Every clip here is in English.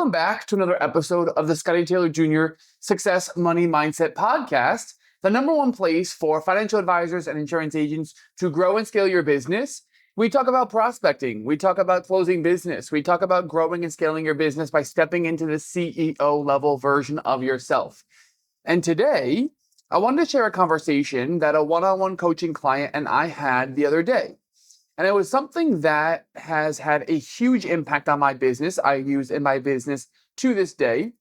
Welcome back to another episode of the Scotty Taylor Jr. Success Money Mindset Podcast, the number one place for financial advisors and insurance agents to grow and scale your business. We talk about prospecting. We talk about closing business. We talk about growing and scaling your business by stepping into the CEO level version of yourself. And today, I wanted to share a conversation that a one-on-one coaching client and I had the other day. And it was something that has had a huge impact on my business. I use in my business to this day.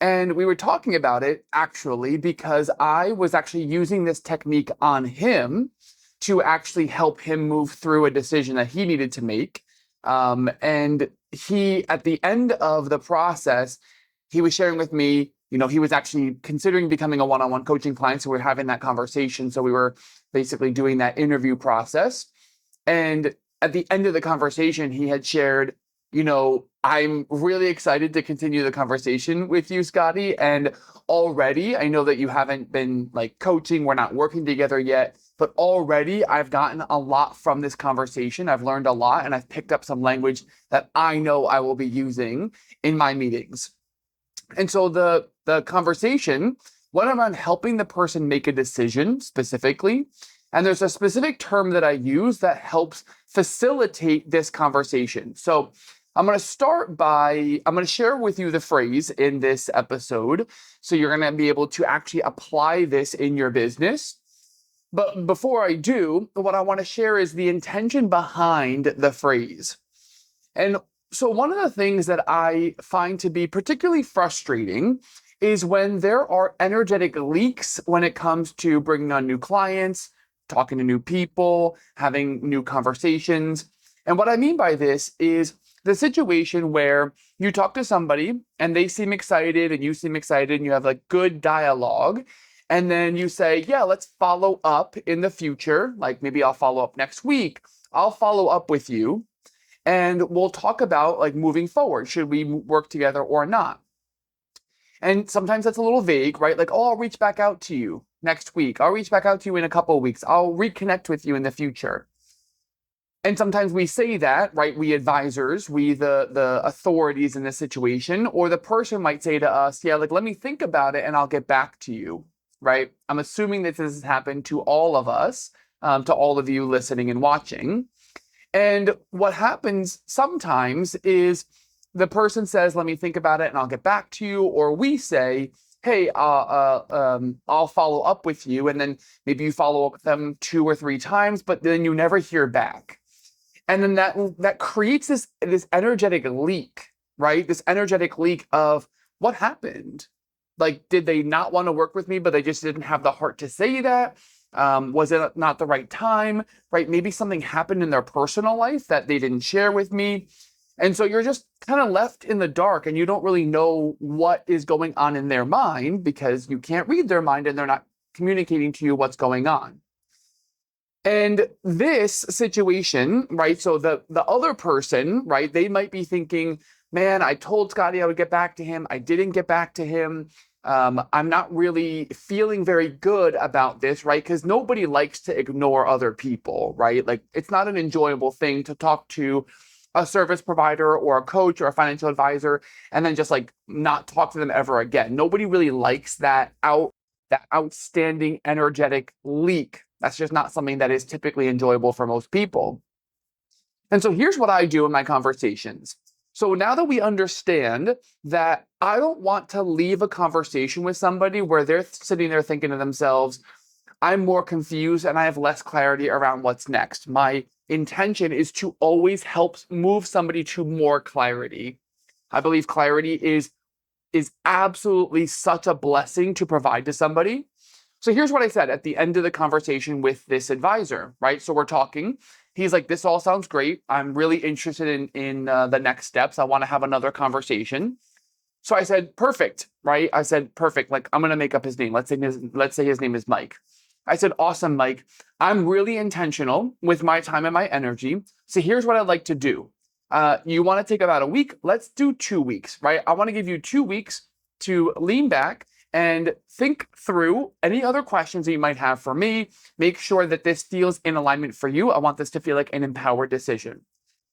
And we were talking about it actually because I was actually using this technique on him to actually help him move through a decision that he needed to make. And he, at the end of the process, he was sharing with me, he was actually considering becoming a one-on-one coaching client. So we were having that conversation. So we were basically doing that interview process. And at the end of the conversation, he had shared, I'm really excited to continue the conversation with you, Scotty. And already, I know that you haven't been coaching, we're not working together yet, but already I've gotten a lot from this conversation. I've learned a lot and I've picked up some language that I know I will be using in my meetings. And so the conversation went around helping the person make a decision specifically. And there's a specific term that I use that helps facilitate this conversation. So I'm going to share with you the phrase in this episode. So you're going to be able to actually apply this in your business. But before I do, what I want to share is the intention behind the phrase. And so one of the things that I find to be particularly frustrating is when there are energetic leaks when it comes to bringing on new clients, talking to new people, having new conversations. And what I mean by this is the situation where you talk to somebody and they seem excited and you seem excited and you have good dialogue. And then you say, yeah, let's follow up in the future. Maybe I'll follow up next week. I'll follow up with you and we'll talk about moving forward. Should we work together or not? And sometimes that's a little vague, right? I'll reach back out to you next week. I'll reach back out to you in a couple of weeks. I'll reconnect with you in the future. And sometimes we say that, right? We advisors, we the authorities in this situation, or the person might say to us, yeah, let me think about it and I'll get back to you, right? I'm assuming that this has happened to all of us, to all of you listening and watching. And what happens sometimes is the person says, let me think about it and I'll get back to you. Or we say, hey, I'll follow up with you. And then maybe you follow up with them 2 or 3 times, but then you never hear back. And then that creates this energetic leak, right? This energetic leak of what happened. Did they not want to work with me, but they just didn't have the heart to say that? Was it not the right time, right? Maybe something happened in their personal life that they didn't share with me. And so you're just kind of left in the dark and you don't really know what is going on in their mind because you can't read their mind and they're not communicating to you what's going on. And this situation, right? So the other person, right? They might be thinking, man, I told Scotty I would get back to him. I didn't get back to him. I'm not really feeling very good about this, right? Because nobody likes to ignore other people, right? It's not an enjoyable thing to talk to a service provider or a coach or a financial advisor and then just not talk to them ever again. Nobody really likes that outstanding energetic leak. That's just not something that is typically enjoyable for most people. And so here's what I do in my conversations. So now that we understand that I don't want to leave a conversation with somebody where they're sitting there thinking to themselves, I'm more confused and I have less clarity around what's next. My intention is to always help move somebody to more clarity. I believe clarity is absolutely such a blessing to provide to somebody. So here's what I said at the end of the conversation with this advisor, right? So we're talking. He's like, this all sounds great. I'm really interested in the next steps. I want to have another conversation. So I said, perfect, right? I said, perfect. I'm going to make up his name. Let's say his name is Mike. I said, awesome, Mike. I'm really intentional with my time and my energy. So here's what I'd like to do. You want to take about a week? Let's do 2 weeks, right? I want to give you 2 weeks to lean back and think through any other questions that you might have for me. Make sure that this feels in alignment for you. I want this to feel like an empowered decision.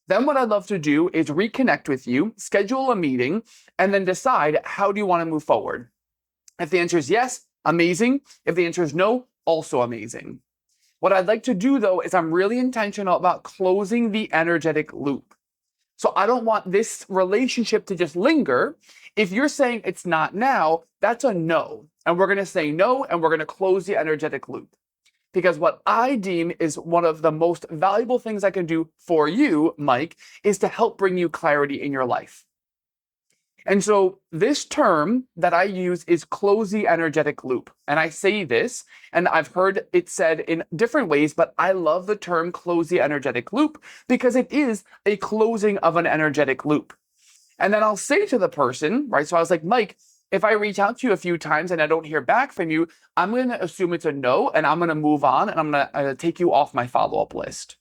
Then what I'd love to do is reconnect with you, schedule a meeting, and then decide how do you want to move forward. If the answer is yes, amazing. If the answer is no, also amazing. What I'd like to do though is I'm really intentional about closing the energetic loop. So I don't want this relationship to just linger. If you're saying it's not now, that's a no. And we're going to say no, and we're going to close the energetic loop. Because what I deem is one of the most valuable things I can do for you, Mike, is to help bring you clarity in your life. And so this term that I use is close the energetic loop. And I say this, and I've heard it said in different ways, but I love the term close the energetic loop because it is a closing of an energetic loop. And then I'll say to the person, right? So I was like, Mike, if I reach out to you a few times and I don't hear back from you, I'm going to assume it's a no, and I'm going to move on, and I'm going to take you off my follow-up list.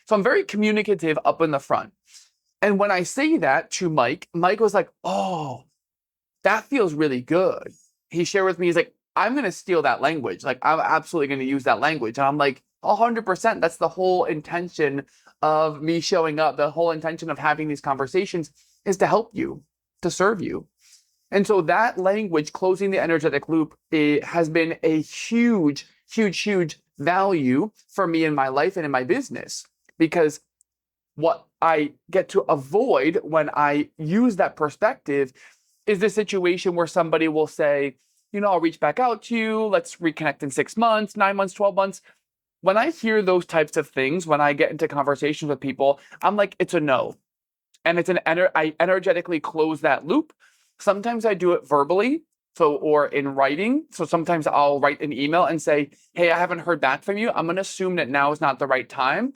So I'm very communicative up in the front. And when I say that to Mike, Mike was like, oh, that feels really good. He shared with me, he's like, I'm going to steal that language. Like, I'm absolutely going to use that language. And I'm like, 100%. That's the whole intention of me showing up. The whole intention of having these conversations is to help you, to serve you. And so that language, closing the energetic loop, it has been a huge, huge, huge value for me in my life and in my business, because what I get to avoid when I use that perspective is the situation where somebody will say, I'll reach back out to you. Let's reconnect in 6 months, 9 months, 12 months. When I hear those types of things, when I get into conversations with people, I'm like, it's a no. And I energetically close that loop. Sometimes I do it verbally, or in writing. So sometimes I'll write an email and say, hey, I haven't heard back from you. I'm going to assume that now is not the right time.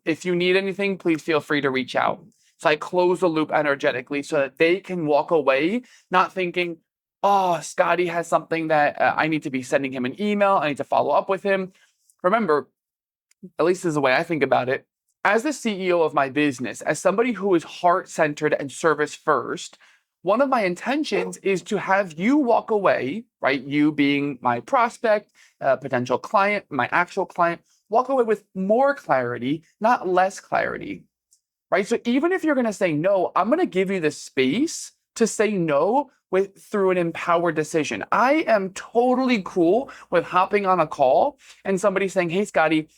If you need anything, please feel free to reach out. So I close the loop energetically so that they can walk away not thinking, oh, Scotty has something that I need to be sending him an email. I need to follow up with him. Remember, at least this is the way I think about it. As the CEO of my business, as somebody who is heart-centered and service first, one of my intentions is to have you walk away, right? You being my prospect, potential client, my actual client, walk away with more clarity, not less clarity, right? So even if you're going to say no, I'm going to give you the space to say no through an empowered decision. I am totally cool with hopping on a call and somebody saying, hey, Scotty,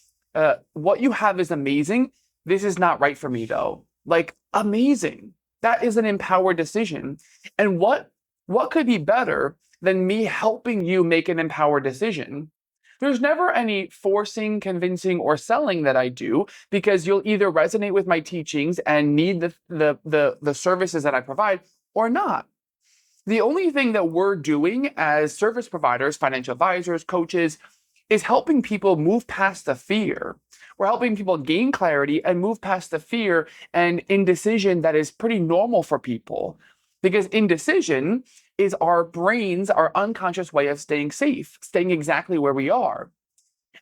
what you have is amazing. This is not right for me though. Like, amazing. That is an empowered decision. And what could be better than me helping you make an empowered decision? There's never any forcing, convincing, or selling that I do, because you'll either resonate with my teachings and need the services that I provide or not. The only thing that we're doing as service providers, financial advisors, coaches, is helping people move past the fear. We're helping people gain clarity and move past the fear and indecision that is pretty normal for people. Because indecision is our brains, our unconscious way of staying safe, staying exactly where we are.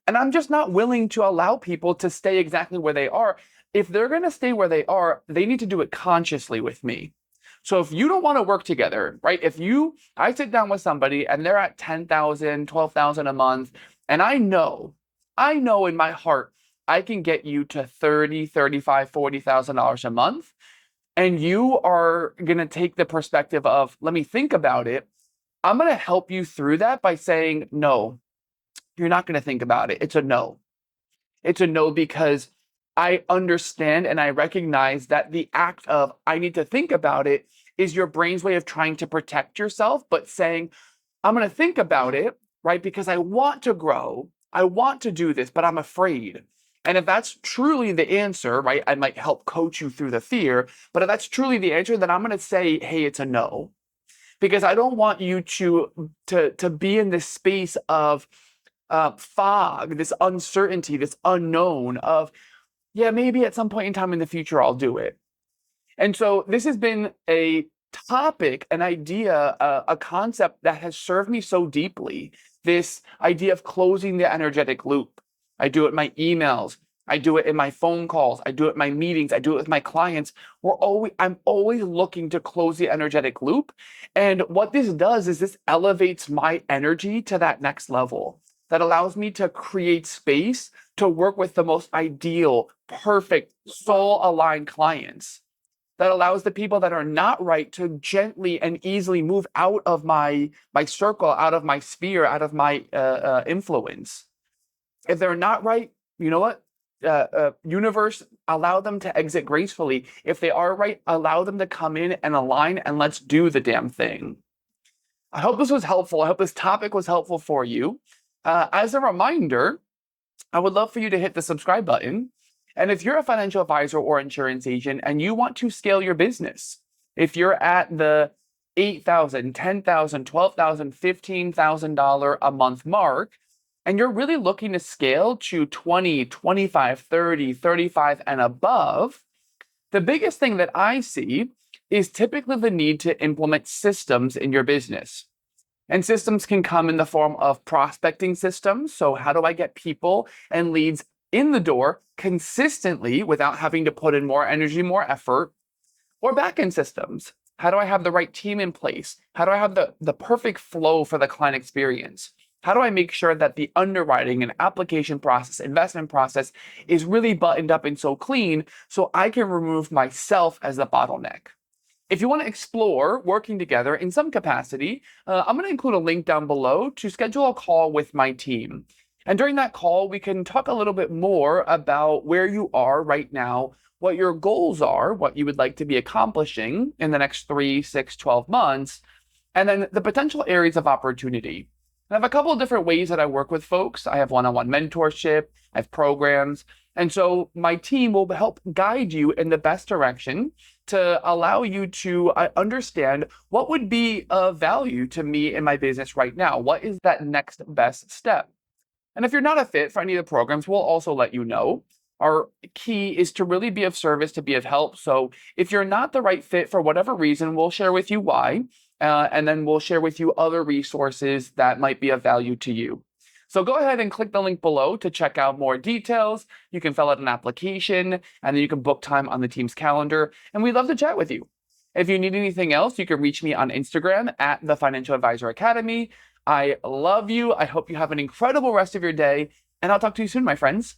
And I'm just not willing to allow people to stay exactly where they are. If they're going to stay where they are, they need to do it consciously with me. So if you don't want to work together, right? I sit down with somebody and they're at 10,000, 12,000 a month, and I know in my heart, I can get you to $30,000, $35,000, $40,000 a month. And you are going to take the perspective of, let me think about it. I'm going to help you through that by saying, no, you're not going to think about it. It's a no. It's a no because I understand and I recognize that the act of I need to think about it is your brain's way of trying to protect yourself, but saying, I'm going to think about it, right? Because I want to grow. I want to do this, but I'm afraid. And if that's truly the answer, right, I might help coach you through the fear, but if that's truly the answer, then I'm going to say, hey, it's a no. Because I don't want you to be in this space of fog, this uncertainty, this unknown of, yeah, maybe at some point in time in the future, I'll do it. And so this has been a topic, an idea, a concept that has served me so deeply. This idea of closing the energetic loop. I do it in my emails. I do it in my phone calls. I do it in my meetings. I do it with my clients. I'm always looking to close the energetic loop. And what this does is this elevates my energy to that next level. that allows me to create space to work with the most ideal, perfect, soul aligned clients, that allows the people that are not right to gently and easily move out of my circle, out of my sphere, out of my influence. If they're not right, you know what? Universe, allow them to exit gracefully. If they are right, allow them to come in and align, and let's do the damn thing. I hope this was helpful. I hope this topic was helpful for you. As a reminder, I would love for you to hit the subscribe button. And if you're a financial advisor or insurance agent and you want to scale your business, if you're at the $8,000, $10,000, $12,000, $15,000 a month mark, and you're really looking to scale to 20, 25, 30, 35 and above, the biggest thing that I see is typically the need to implement systems in your business. And systems can come in the form of prospecting systems. So, how do I get people and leads in the door consistently without having to put in more energy, more effort? Or back-end systems. How do I have the right team in place? How do I have the perfect flow for the client experience? How do I make sure that the underwriting and application process, investment process is really buttoned up and so clean so I can remove myself as the bottleneck? If you want to explore working together in some capacity, I'm going to include a link down below to schedule a call with my team. And during that call, we can talk a little bit more about where you are right now, what your goals are, what you would like to be accomplishing in the next 3, 6, 12 months, and then the potential areas of opportunity. I have a couple of different ways that I work with folks. I have one-on-one mentorship, I have programs, and so my team will help guide you in the best direction to allow you to understand what would be of value to me in my business right now. What is that next best step? And if you're not a fit for any of the programs, we'll also let you know. Our key is to really be of service, to be of help. So if you're not the right fit for whatever reason, we'll share with you why. And then we'll share with you other resources that might be of value to you. So go ahead and click the link below to check out more details. You can fill out an application, and then you can book time on the team's calendar. And we'd love to chat with you. If you need anything else, you can reach me on Instagram at the Financial Advisor Academy. I love you. I hope you have an incredible rest of your day, and I'll talk to you soon, my friends.